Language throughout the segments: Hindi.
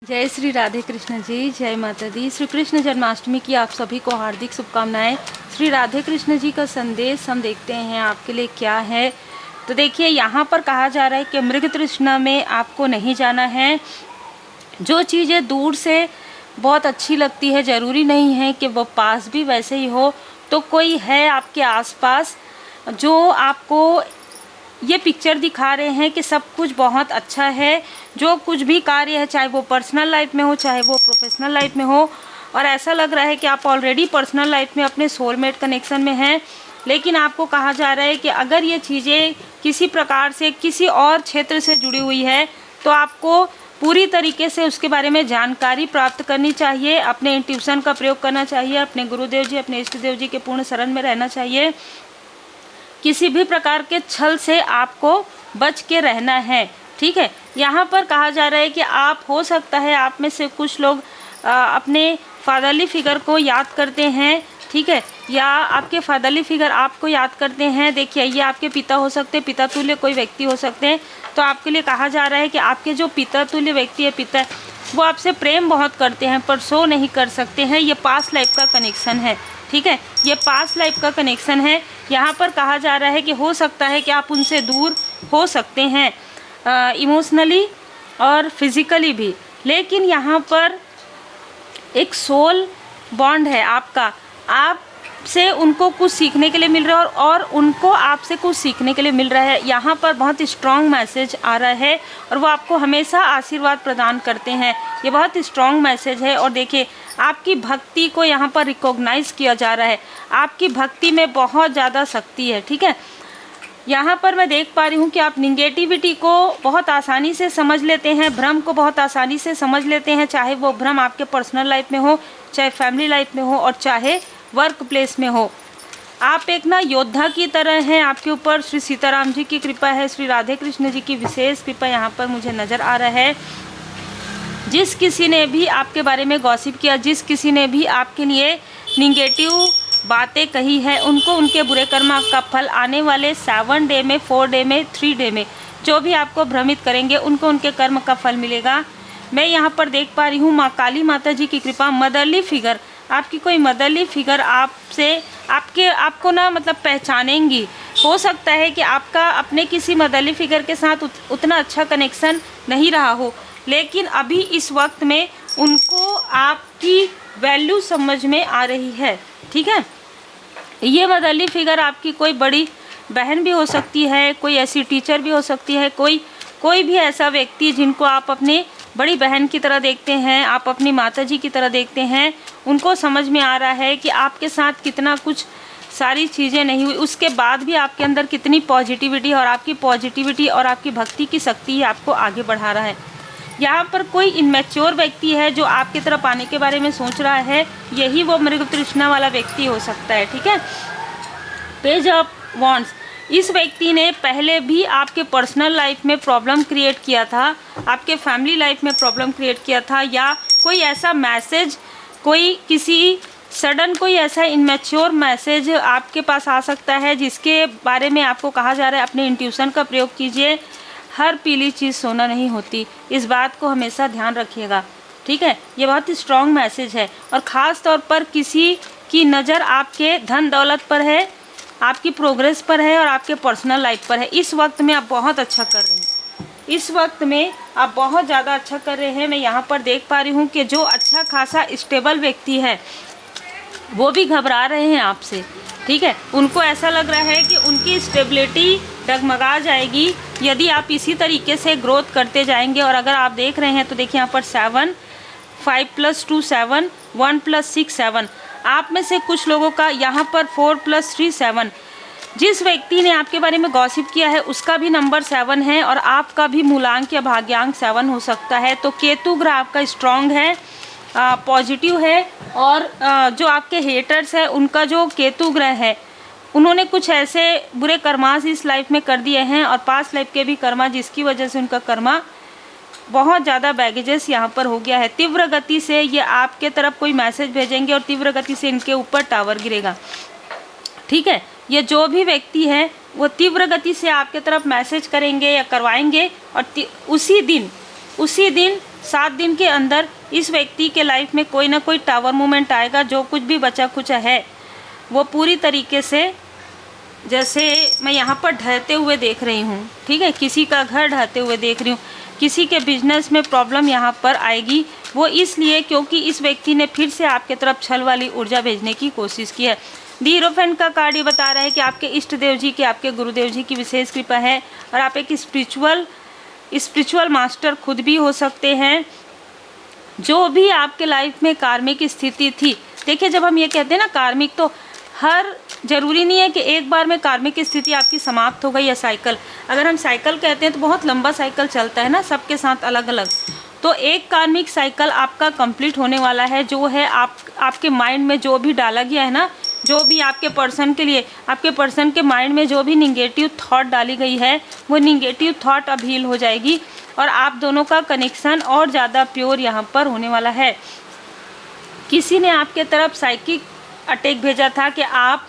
जय श्री राधे कृष्ण जी, जय माता दी। श्री कृष्ण जन्माष्टमी की आप सभी को हार्दिक शुभकामनाएं। श्री राधे कृष्ण जी का संदेश हम देखते हैं आपके लिए क्या है। तो देखिए, यहाँ पर कहा जा रहा है कि मृग तृष्णा में आपको नहीं जाना है। जो चीज़ें दूर से बहुत अच्छी लगती है, ज़रूरी नहीं है कि वो पास भी वैसे ही हो। तो कोई है आपके आसपास जो आपको ये पिक्चर दिखा रहे हैं कि सब कुछ बहुत अच्छा है, जो कुछ भी कार्य है, चाहे वो पर्सनल लाइफ में हो चाहे वो प्रोफेशनल लाइफ में हो। और ऐसा लग रहा है कि आप ऑलरेडी पर्सनल लाइफ में अपने सोलमेट कनेक्शन में हैं, लेकिन आपको कहा जा रहा है कि अगर ये चीज़ें किसी प्रकार से किसी और क्षेत्र से जुड़ी हुई है तो आपको पूरी तरीके से उसके बारे में जानकारी प्राप्त करनी चाहिए। अपने इंट्यूशन का प्रयोग करना चाहिए, अपने गुरुदेव जी, अपने इष्ट देव जी के पूर्ण शरण में रहना चाहिए। किसी भी प्रकार के छल से आपको बच के रहना है, ठीक है। यहाँ पर कहा जा रहा है कि आप, हो सकता है आप में से कुछ लोग अपने फादरली फिगर को याद करते हैं, ठीक है, या आपके फादरली फिगर आपको याद करते हैं। देखिए, ये आपके पिता हो सकते हैं, पिता तुल्य कोई व्यक्ति हो सकते हैं। तो आपके लिए कहा जा रहा है कि आपके जो पिता तुल्य व्यक्ति है, पिता, वो आपसे प्रेम बहुत करते हैं पर शो नहीं कर सकते हैं। ये पास्ट लाइफ का कनेक्शन है, ठीक है, ये पास्ट लाइफ का कनेक्शन है। यहाँ पर कहा जा रहा है कि हो सकता है कि आप उनसे दूर हो सकते हैं इमोशनली और फिज़िकली भी, लेकिन यहाँ पर एक सोल बॉन्ड है आपका, आपसे उनको कुछ सीखने के लिए मिल रहा है और उनको आपसे कुछ सीखने के लिए मिल रहा है। यहाँ पर बहुत स्ट्रॉन्ग मैसेज आ रहा है और वो आपको हमेशा आशीर्वाद प्रदान करते हैं। ये बहुत स्ट्रॉन्ग मैसेज है। और देखिए, आपकी भक्ति को यहाँ पर रिकॉग्नाइज किया जा रहा है। आपकी भक्ति में बहुत ज़्यादा शक्ति है, ठीक है। यहाँ पर मैं देख पा रही हूँ कि आप निगेटिविटी को बहुत आसानी से समझ लेते हैं, भ्रम को बहुत आसानी से समझ लेते हैं, चाहे वो भ्रम आपके पर्सनल लाइफ में हो, चाहे फैमिली लाइफ में हो और चाहे वर्क प्लेस में हो। आप एक ना योद्धा की तरह हैं। आपके ऊपर श्री सीताराम जी की कृपा है, श्री राधे कृष्ण जी की विशेष कृपा यहाँ पर मुझे नज़र आ रहा है। जिस किसी ने भी आपके बारे में गॉसिप किया, जिस किसी ने भी आपके लिए निगेटिव बातें कही है, उनको उनके बुरे कर्म का फल आने वाले 7 डे में, 4 डे में, 3 डे में, जो भी आपको भ्रमित करेंगे उनको उनके कर्म का फल मिलेगा। मैं यहाँ पर देख पा रही हूँ माँ काली माता जी की कृपा, मदरली फिगर, आपकी कोई मदरली फिगर आपसे आपको ना मतलब पहचानेंगी। हो सकता है कि आपका अपने किसी मदरली फिगर के साथ उतना अच्छा कनेक्शन नहीं रहा हो, लेकिन अभी इस वक्त में उनको आपकी वैल्यू समझ में आ रही है, ठीक है। ये मदरली फिगर आपकी कोई बड़ी बहन भी हो सकती है, कोई ऐसी टीचर भी हो सकती है, कोई भी ऐसा व्यक्ति जिनको आप अपनी बड़ी बहन की तरह देखते हैं, आप अपनी माता जी की तरह देखते हैं। उनको समझ में आ रहा है कि आपके साथ कितना कुछ सारी चीज़ें नहीं हुई, उसके बाद भी आपके अंदर कितनी पॉजिटिविटी, और आपकी पॉजिटिविटी और आपकी भक्ति की शक्ति आपको आगे बढ़ा रहा है। यहाँ पर कोई इनमेच्योर व्यक्ति है जो आपकी तरफ आने के बारे में सोच रहा है, यही वो मृग तृष्णा वाला व्यक्ति हो सकता है, ठीक है। पेज ऑफ वॉन्ड्स, इस व्यक्ति ने पहले भी आपके पर्सनल लाइफ में प्रॉब्लम क्रिएट किया था, आपके फैमिली लाइफ में प्रॉब्लम क्रिएट किया था, या कोई ऐसा मैसेज, कोई किसी सडन कोई ऐसा इनमेच्योर मैसेज आपके पास आ सकता है जिसके बारे में आपको कहा जा रहा है अपने इंट्यूशन का प्रयोग कीजिए। हर पीली चीज़ सोना नहीं होती, इस बात को हमेशा ध्यान रखिएगा, ठीक है। ये बहुत ही स्ट्रॉन्ग मैसेज है और ख़ास तौर पर किसी की नज़र आपके धन दौलत पर है, आपकी प्रोग्रेस पर है और आपके पर्सनल लाइफ पर है। इस वक्त में आप बहुत अच्छा कर रहे हैं, इस वक्त में आप बहुत ज़्यादा अच्छा कर रहे हैं। मैं यहाँ पर देख पा रही हूँ कि जो अच्छा खासा स्टेबल व्यक्ति है वो भी घबरा रहे हैं आपसे, ठीक है। उनको ऐसा लग रहा है कि उनकी स्टेबिलिटी डगमगा जाएगी यदि आप इसी तरीके से ग्रोथ करते जाएंगे। और अगर आप देख रहे हैं तो देखिए यहाँ पर 7, 5 + 2 7, 1 + 6 7, आप में से कुछ लोगों का यहाँ पर 4 + 3 7, जिस व्यक्ति ने आपके बारे में गॉसिप किया है उसका भी नंबर 7 है और आपका भी मूलांक या भाग्यांक 7 हो सकता है। तो केतु ग्रह आपका स्ट्रॉन्ग है, पॉजिटिव है, और जो आपके हेटर्स हैं उनका जो केतु ग्रह है, उन्होंने कुछ ऐसे बुरे कर्मास इस लाइफ में कर दिए हैं और पास्ट लाइफ के भी कर्मा, जिसकी वजह से उनका कर्मा बहुत ज़्यादा बैगेजेस यहाँ पर हो गया है। तीव्र गति से ये आपके तरफ कोई मैसेज भेजेंगे और तीव्र गति से इनके ऊपर टावर गिरेगा, ठीक है। ये जो भी व्यक्ति है वो तीव्र गति से आपके तरफ मैसेज करेंगे या करवाएंगे और उसी दिन 7 दिन के अंदर इस व्यक्ति के लाइफ में कोई ना कोई टावर मूवमेंट आएगा। जो कुछ भी बचा कुचा है वो पूरी तरीके से, जैसे मैं यहाँ पर ढहते हुए देख रही हूँ, ठीक है, किसी का घर ढहते हुए देख रही हूँ, किसी के बिजनेस में प्रॉब्लम यहाँ पर आएगी। वो इसलिए क्योंकि इस व्यक्ति ने फिर से आपके तरफ छल वाली ऊर्जा भेजने की कोशिश की है। दी हीरोफेंट का कार्ड ये बता रहा है कि आपके इष्ट देव जी की, आपके गुरुदेव जी की विशेष कृपा है और आप एक स्पिरिचुअल मास्टर खुद भी हो सकते हैं। जो भी आपके लाइफ में कार्मिक स्थिति थी, देखिए जब हम ये कहते हैं ना कार्मिक, तो हर ज़रूरी नहीं है कि एक बार में कार्मिक स्थिति आपकी समाप्त हो गई या साइकिल। अगर हम साइकिल कहते हैं तो बहुत लंबा साइकिल चलता है ना, सबके साथ अलग अलग। तो एक कार्मिक साइकिल आपका कंप्लीट होने वाला है, जो है आपके माइंड में जो भी डाला गया है ना, जो भी आपके पर्सन के लिए, आपके पर्सन के माइंड में जो भी निगेटिव थॉट डाली गई है, वो निगेटिव थॉट अब हील हो जाएगी और आप दोनों का कनेक्शन और ज़्यादा प्योर यहाँ पर होने वाला है। किसी ने आपके तरफ साइकिक अटैक भेजा था कि आप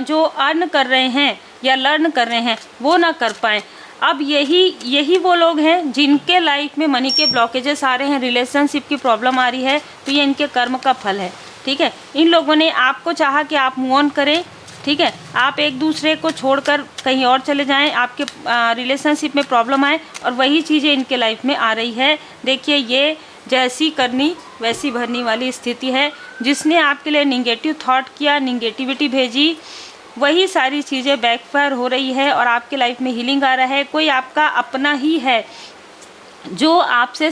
जो अर्न कर रहे हैं या लर्न कर रहे हैं वो ना कर पाएँ। अब यही वो लोग हैं जिनके लाइफ में मनी के ब्लॉकेजेस आ रहे हैं, रिलेशनशिप की प्रॉब्लम आ रही है, तो ये इनके कर्म का फल है, ठीक है। इन लोगों ने आपको चाहा कि आप मूव ऑन करें, ठीक है, आप एक दूसरे को छोड़कर कहीं और चले जाएं, आपके रिलेशनशिप में प्रॉब्लम आए, और वही चीज़ें इनके लाइफ में आ रही है। देखिए ये जैसी करनी वैसी भरनी वाली स्थिति है। जिसने आपके लिए निगेटिव थॉट किया, निगेटिविटी भेजी, वही सारी चीज़ें बैकफायर हो रही है और आपके लाइफ में हीलिंग आ रहा है। कोई आपका अपना ही है जो आपसे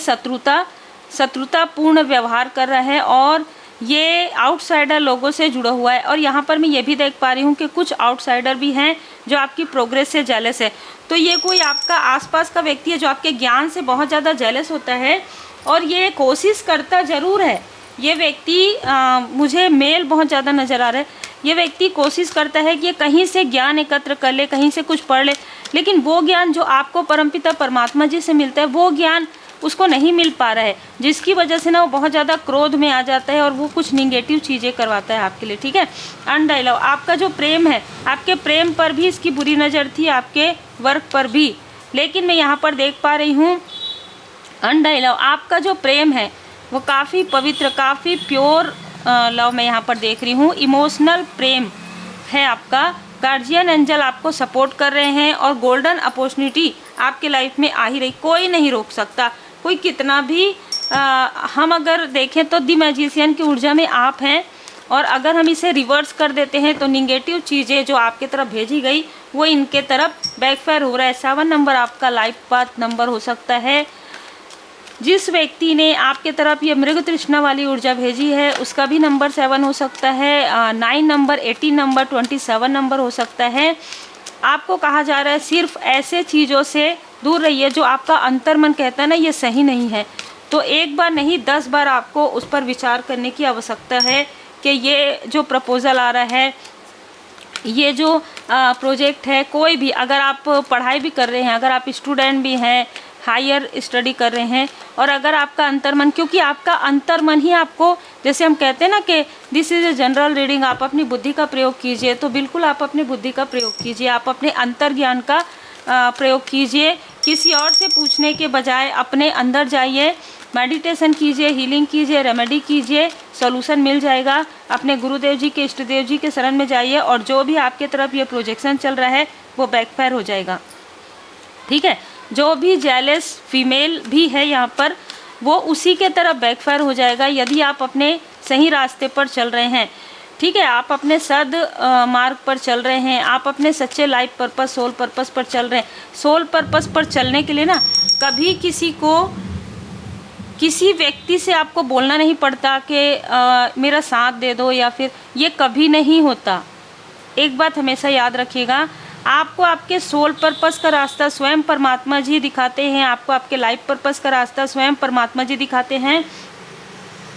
शत्रुतापूर्ण व्यवहार कर रहा है और ये आउटसाइडर लोगों से जुड़ा हुआ है। और यहाँ पर मैं ये भी देख पा रही हूँ कि कुछ आउटसाइडर भी हैं जो आपकी प्रोग्रेस से जेलस है। तो ये कोई आपका आसपास का व्यक्ति है जो आपके ज्ञान से बहुत ज़्यादा जेलस होता है और ये कोशिश करता ज़रूर है। ये व्यक्ति मुझे मेल बहुत ज़्यादा नज़र आ रहा है। ये व्यक्ति कोशिश करता है कि ये कहीं से ज्ञान एकत्र कर ले, कहीं से कुछ पढ़ ले, लेकिन वो ज्ञान जो आपको परमपिता परमात्मा जी से मिलता है वो ज्ञान उसको नहीं मिल पा रहा है, जिसकी वजह से ना वो बहुत ज़्यादा क्रोध में आ जाता है और वो कुछ निगेटिव चीज़ें करवाता है आपके लिए, ठीक है। अनडाइलव, आपका जो प्रेम है, आपके प्रेम पर भी इसकी बुरी नज़र थी, आपके वर्क पर भी, लेकिन मैं यहाँ पर देख पा रही हूँ अनडाइलव आपका जो प्रेम है वो काफ़ी पवित्र, काफ़ी प्योर लव मैं यहाँ पर देख रही हूँ। इमोशनल प्रेम है आपका। गार्जियन एंजल आपको सपोर्ट कर रहे हैं और गोल्डन अपॉर्चुनिटी आपके लाइफ में आ ही रही, कोई नहीं रोक सकता। कोई कितना भी हम अगर देखें तो दी मैजिशियन की ऊर्जा में आप हैं, और अगर हम इसे रिवर्स कर देते हैं तो निगेटिव चीज़ें जो आपके तरफ भेजी गई वो इनके तरफ बैकफायर हो रहा है। 7 नंबर आपका लाइफ पाथ नंबर हो सकता है। जिस व्यक्ति ने आपके तरफ ये मृग तृष्णा वाली ऊर्जा भेजी है उसका भी नंबर 7 हो सकता है, 9 नंबर, 18 नंबर, 27 नंबर हो सकता है। आपको कहा जा रहा है सिर्फ ऐसे चीज़ों से दूर रहिए जो आपका अंतर्मन कहता है ना ये सही नहीं है। तो एक बार नहीं 10 बार आपको उस पर विचार करने की आवश्यकता है कि ये जो प्रपोज़ल आ रहा है, ये जो प्रोजेक्ट है, कोई भी, अगर आप पढ़ाई भी कर रहे हैं, अगर आप स्टूडेंट भी हैं, हायर स्टडी कर रहे हैं, और अगर आपका अंतर्मन, क्योंकि आपका अंतर्मन ही आपको, जैसे हम कहते हैं ना कि this is a general reading, आप अपनी बुद्धि का प्रयोग कीजिए, तो बिल्कुल आप अपनी बुद्धि का प्रयोग कीजिए, आप अपने अंतर्ज्ञान का प्रयोग कीजिए। किसी और से पूछने के बजाय अपने अंदर जाइए, मेडिटेशन कीजिए, हीलिंग कीजिए, रेमेडी कीजिए, सॉल्यूशन मिल जाएगा। अपने गुरुदेव जी के, इष्ट देव जी के शरण में जाइए और जो भी आपके तरफ ये प्रोजेक्शन चल रहा है वो बैकफायर हो जाएगा, ठीक है। जो भी जेलस फीमेल भी है यहाँ पर वो उसी के तरफ बैकफायर हो जाएगा यदि आप अपने सही रास्ते पर चल रहे हैं, ठीक है। आप अपने सद मार्ग पर चल रहे हैं, आप अपने सच्चे लाइफ पर्पस, सोल पर्पस पर चल रहे हैं। सोल पर्पस पर चलने के लिए ना कभी किसी व्यक्ति से आपको बोलना नहीं पड़ता कि मेरा साथ दे दो, या फिर ये कभी नहीं होता। एक बात हमेशा याद रखिएगा, आपको आपके सोल पर्पस का रास्ता स्वयं परमात्मा जी दिखाते हैं, आपको आपके लाइफ पर्पस का रास्ता स्वयं परमात्मा जी दिखाते हैं,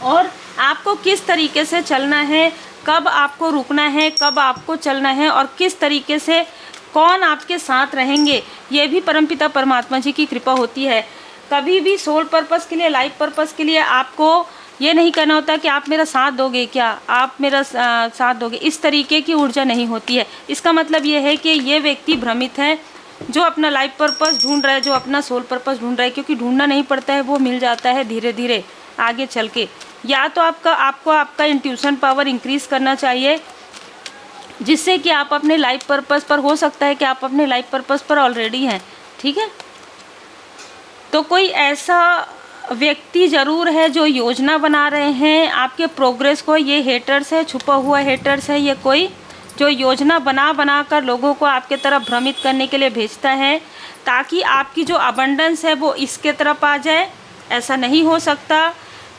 और आपको किस तरीके से चलना है, कब आपको रुकना है, कब आपको चलना है, और किस तरीके से कौन आपके साथ रहेंगे, ये भी परमपिता परमात्मा जी की कृपा होती है। कभी भी सोल पर्पस के लिए, लाइफ पर्पस के लिए आपको ये नहीं कहना होता कि आप मेरा साथ दोगे क्या, आप मेरा साथ दोगे, इस तरीके की ऊर्जा नहीं होती है। इसका मतलब ये है कि ये व्यक्ति भ्रमित है, जो अपना लाइफ पर्पस ढूंढ रहा है, जो अपना सोल पर्पस ढूंढ रहा है, क्योंकि ढूंढना नहीं पड़ता है, वो मिल जाता है धीरे धीरे आगे चल के। या तो आपको आपका इंट्यूशन पावर इंक्रीज़ करना चाहिए, जिससे कि आप अपने लाइफ पर्पस पर, हो सकता है कि आप अपने लाइफ पर्पस पर ऑलरेडी हैं, ठीक है। तो कोई ऐसा व्यक्ति ज़रूर है जो योजना बना रहे हैं आपके प्रोग्रेस को। ये हेटर्स है, छुपा हुआ हेटर्स है, ये कोई जो योजना बना कर लोगों को आपके तरफ भ्रमित करने के लिए भेजता है, ताकि आपकी जो अबंडेंस है वो इसके तरफ आ जाए। ऐसा नहीं हो सकता।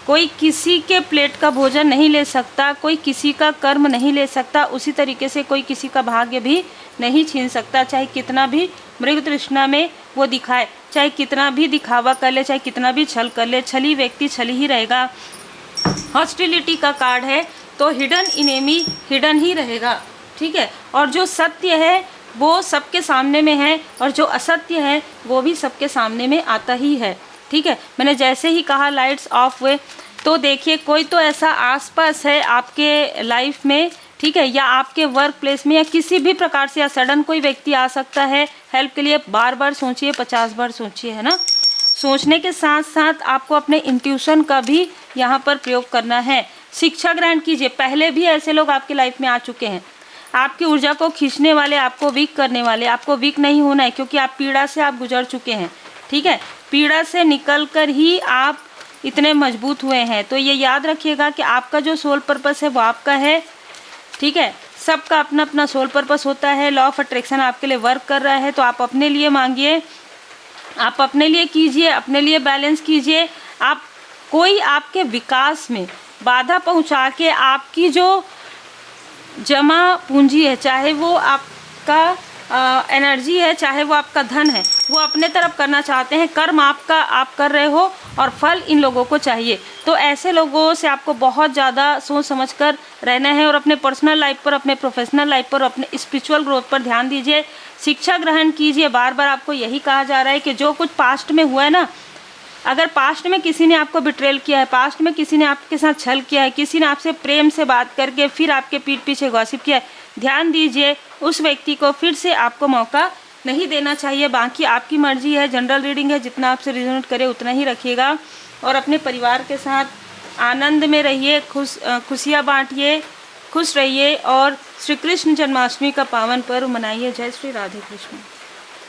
कोई किसी के प्लेट का भोजन नहीं ले सकता, कोई किसी का कर्म नहीं ले सकता, उसी तरीके से कोई किसी का भाग्य भी नहीं छीन सकता, चाहे कितना भी मृग तृष्णा में वो दिखाए, चाहे कितना भी दिखावा कर ले, चाहे कितना भी छल कर ले। छली व्यक्ति छली ही रहेगा। हॉस्टिलिटी का कार्ड है, तो हिडन इनेमी हिडन ही रहेगा, ठीक है। और जो सत्य है वो सबके सामने में है, और जो असत्य है वो भी सबके सामने में आता ही है, ठीक है। मैंने जैसे ही कहा लाइट्स ऑफ हुए, तो देखिए कोई तो ऐसा आसपास है आपके लाइफ में, ठीक है, या आपके वर्क प्लेस में, या किसी भी प्रकार से या सडन कोई व्यक्ति आ सकता है हेल्प के लिए। बार बार सोचिए, 50 बार सोचिए, है ना। सोचने के साथ साथ आपको अपने इंट्यूशन का भी यहाँ पर प्रयोग करना है। शिक्षा ग्रहण कीजिए। पहले भी ऐसे लोग आपकी लाइफ में आ चुके हैं, आपकी ऊर्जा को खींचने वाले, आपको वीक करने वाले। आपको वीक नहीं होना है, क्योंकि आप पीड़ा से आप गुजर चुके हैं, ठीक है। पीड़ा से निकलकर ही आप इतने मजबूत हुए हैं। तो ये याद रखिएगा कि आपका जो सोल पर्पस है वो आपका है, ठीक है। सबका अपना अपना सोल पर्पस होता है। लॉ ऑफ अट्रैक्शन आपके लिए वर्क कर रहा है, तो आप अपने लिए मांगिए, आप अपने लिए कीजिए, अपने लिए बैलेंस कीजिए। आप कोई आपके विकास में बाधा पहुंचा के आपकी जो जमा पूंजी है, चाहे वो आपका एनर्जी है, चाहे वो आपका धन है, वो अपने तरफ करना चाहते हैं। कर्म आपका आप कर रहे हो और फल इन लोगों को चाहिए। तो ऐसे लोगों से आपको बहुत ज़्यादा सोच समझ कर रहना है, और अपने पर्सनल लाइफ पर, अपने प्रोफेशनल लाइफ पर, अपने स्पिरिचुअल ग्रोथ पर ध्यान दीजिए। शिक्षा ग्रहण कीजिए। बार बार आपको यही कहा जा रहा है कि जो कुछ पास्ट में हुआ है ना, अगर पास्ट में किसी ने आपको बिट्रेल किया है, पास्ट में किसी ने आपके साथ छल किया है, किसी ने आपसे प्रेम से बात करके फिर आपके पीठ पीछे गॉसिप किया है, ध्यान दीजिए, उस व्यक्ति को फिर से आपको मौका नहीं देना चाहिए। बाकी आपकी मर्जी है, जनरल रीडिंग है, जितना आपसे रिजोनेट करे उतना ही रखिएगा। और अपने परिवार के साथ आनंद में रहिए, खुशियाँ बांटिए, खुश रहिए, और श्री कृष्ण जन्माष्टमी का पावन पर्व मनाइए। जय श्री राधे कृष्ण।